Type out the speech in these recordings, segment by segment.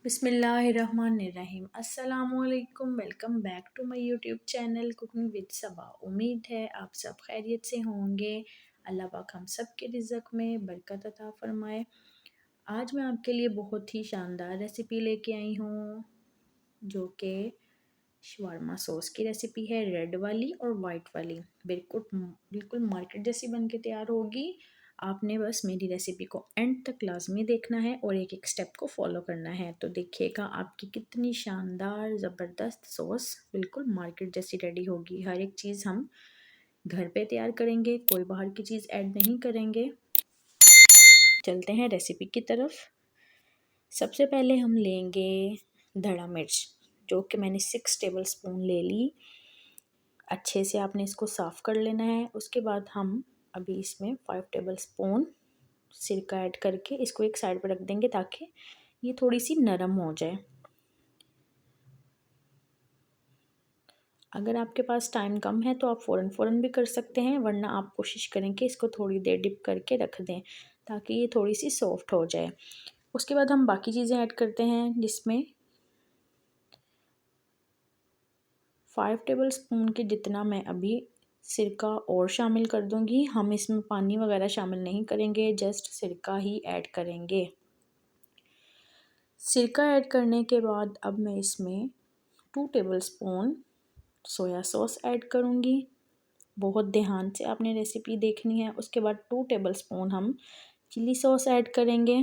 बिस्मिल्लाहिर्रहमानिर्रहीम। अस्सलामुअलैकुम। Welcome back to my YouTube channel cooking with Saba. उम्मीद है आप सब खैरियत से होंगे। अल्लाह पाक हम सब के रिज़्क़ में बरकत अता फ़रमाए। आज मैं आपके लिए बहुत ही शानदार रेसिपी लेके आई हूँ जो कि शवारमा सॉस की रेसिपी है, रेड वाली और वाइट वाली। बिल्कुल बिल्कुल मार्केट जैसी बन के तैयार होगी। आपने बस मेरी रेसिपी को एंड तक लाजमी देखना है और एक एक स्टेप को फॉलो करना है, तो देखिएगा आपकी कितनी शानदार ज़बरदस्त सॉस बिल्कुल मार्केट जैसी रेडी होगी। हर एक चीज़ हम घर पे तैयार करेंगे, कोई बाहर की चीज़ ऐड नहीं करेंगे। चलते हैं रेसिपी की तरफ। सबसे पहले हम लेंगे धड़ा मिर्च, जो कि मैंने 6 टेबल स्पून ले ली। अच्छे से आपने इसको साफ़ कर लेना है। उसके बाद हम अभी इसमें 5 टेबल स्पून सिरका ऐड करके इसको एक साइड पर रख देंगे ताकि ये थोड़ी सी नरम हो जाए। अगर आपके पास टाइम कम है तो आप फ़ौरन भी कर सकते हैं, वरना आप कोशिश करें कि इसको थोड़ी देर डिप करके रख दें ताकि ये थोड़ी सी सॉफ्ट हो जाए। उसके बाद हम बाकी चीज़ें ऐड करते हैं, जिसमें 5 टेबल स्पून के जितना मैं अभी सिरका और शामिल कर दूंगी। हम इसमें पानी वगैरह शामिल नहीं करेंगे, जस्ट सिरका ही ऐड करेंगे। सिरका ऐड करने के बाद अब मैं इसमें 2 table spoon soya sauce add करूँगी। बहुत ध्यान से आपने रेसिपी देखनी है। उसके बाद 2 टेबल स्पून हम चिली सॉस ऐड करेंगे।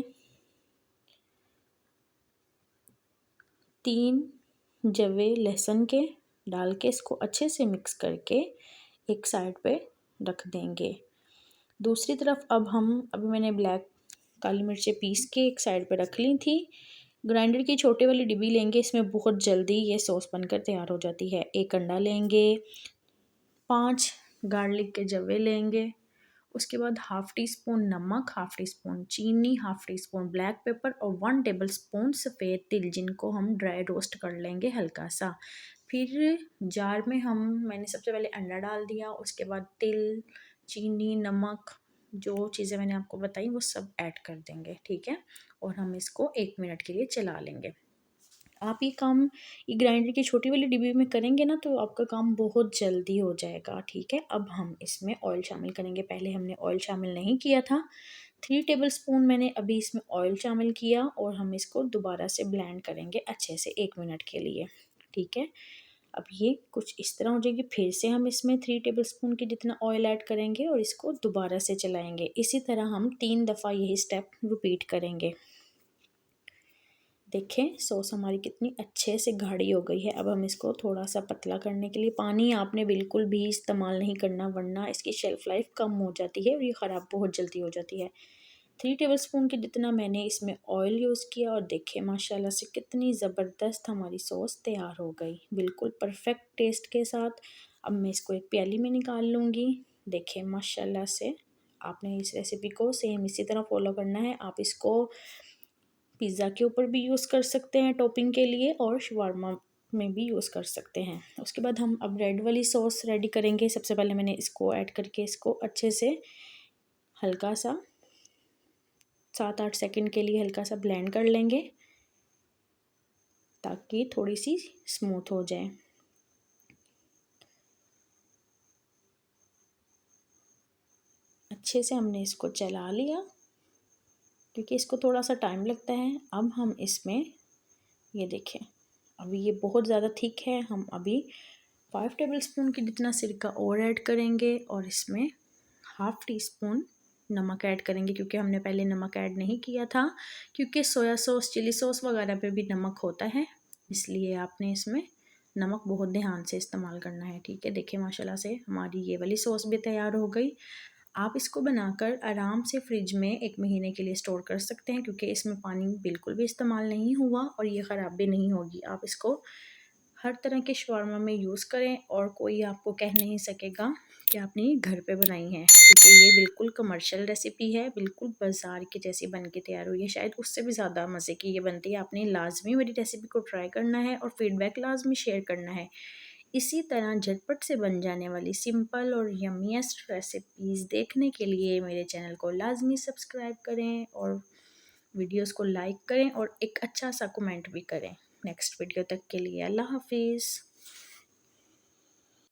3 जवे लहसुन के डाल के इसको अच्छे से मिक्स करके एक साइड पे रख देंगे। दूसरी तरफ अब अभी मैंने ब्लैक काली मिर्चें पीस के एक साइड पे रख ली थी। ग्राइंडर की छोटे वाली डिब्बी लेंगे, इसमें बहुत जल्दी ये सॉस बनकर तैयार हो जाती है। एक अंडा लेंगे, 5 गार्लिक के जवे लेंगे। उसके बाद हाफ़ टी स्पून नमक, हाफ़ टी स्पून चीनी, half tea spoon black pepper और 1 टेबल स्पून सफ़ेद तिल, जिनको हम ड्राई रोस्ट कर लेंगे हल्का सा। फिर जार में मैंने सबसे पहले अंडा डाल दिया। उसके बाद तिल, चीनी, नमक, जो चीज़ें मैंने आपको बताई वो सब ऐड कर देंगे, ठीक है। और हम इसको 1 मिनट के लिए चला लेंगे। आप ये ग्राइंडर की छोटी वाली डिब्बी में करेंगे ना तो आपका काम बहुत जल्दी हो जाएगा, ठीक है। अब हम इसमें ऑयल शामिल करेंगे। पहले हमने ऑयल शामिल नहीं किया था। 3 टेबल स्पून मैंने अभी इसमें ऑयल शामिल किया और हम इसको दोबारा से ब्लेंड करेंगे अच्छे से 1 मिनट के लिए, ठीक है। अब ये कुछ इस तरह हो जाएगी। फिर से हम इसमें 3 टेबल स्पून के जितना ऑयल ऐड करेंगे और इसको दोबारा से चलाएंगे। इसी तरह हम 3 दफ़ा यही स्टेप रिपीट करेंगे। देखें सॉस हमारी कितनी अच्छे से गाढ़ी हो गई है। अब हम इसको थोड़ा सा पतला करने के लिए, पानी आपने बिल्कुल भी इस्तेमाल नहीं करना, वरना इसकी शेल्फ़ लाइफ कम हो जाती है और ये ख़राब बहुत जल्दी हो जाती है। 3 टेबल स्पून के जितना मैंने इसमें ऑयल यूज़ किया और देखें माशाल्लाह से कितनी ज़बरदस्त हमारी सॉस तैयार हो गई, बिल्कुल परफेक्ट टेस्ट के साथ। अब मैं इसको एक प्याली में निकाल लूँगी। देखें माशाल्लाह से आपने इस रेसिपी को सेम इसी तरह फॉलो करना है। आप इसको पिज़्ज़ा के ऊपर भी यूज़ कर सकते हैं टॉपिंग के लिए, और शवारमा में भी यूज़ कर सकते हैं। उसके बाद हम अब रेड वाली सॉस रेडी करेंगे। सबसे पहले मैंने इसको ऐड करके इसको अच्छे से हल्का सा 7-8 सेकंड के लिए हल्का सा ब्लेंड कर लेंगे ताकि थोड़ी सी स्मूथ हो जाए। अच्छे से हमने इसको चला लिया क्योंकि इसको थोड़ा सा टाइम लगता है। अब हम इसमें ये देखें अभी ये बहुत ज़्यादा थिक है। हम अभी 5 टेबल स्पून की जितना सिरका और ऐड करेंगे और इसमें हाफ़ टी स्पून नमक ऐड करेंगे, क्योंकि हमने पहले नमक ऐड नहीं किया था, क्योंकि सोया सॉस, चिली सॉस वगैरह पे भी नमक होता है, इसलिए आपने इसमें नमक बहुत ध्यान से इस्तेमाल करना है, ठीक है। देखिए माशाल्लाह से हमारी ये वाली सॉस भी तैयार हो गई। आप इसको बनाकर आराम से फ्रिज में 1 महीने के लिए स्टोर कर सकते हैं, क्योंकि इसमें पानी बिल्कुल भी इस्तेमाल नहीं हुआ और ये ख़राब भी नहीं होगी। आप इसको हर तरह के शवारमा में यूज़ करें और कोई आपको कह नहीं सकेगा कि आपने ये घर पे बनाई है, क्योंकि ये बिल्कुल कमर्शियल रेसिपी है, बिल्कुल बाज़ार की जैसी बन के तैयार हुई है। शायद उससे भी ज़्यादा मज़े की ये बनती है। आपने लाजमी मेरी रेसिपी को ट्राई करना है और फीडबैक लाजमी शेयर करना है। इसी तरह झटपट से बन जाने वाली सिंपल और यम्मीएस्ट रेसिपीज़ देखने के लिए मेरे चैनल को लाजमी सब्सक्राइब करें और वीडियोस को लाइक करें और एक अच्छा सा कमेंट भी करें। नेक्स्ट वीडियो तक के लिए अल्लाह हाफिज़।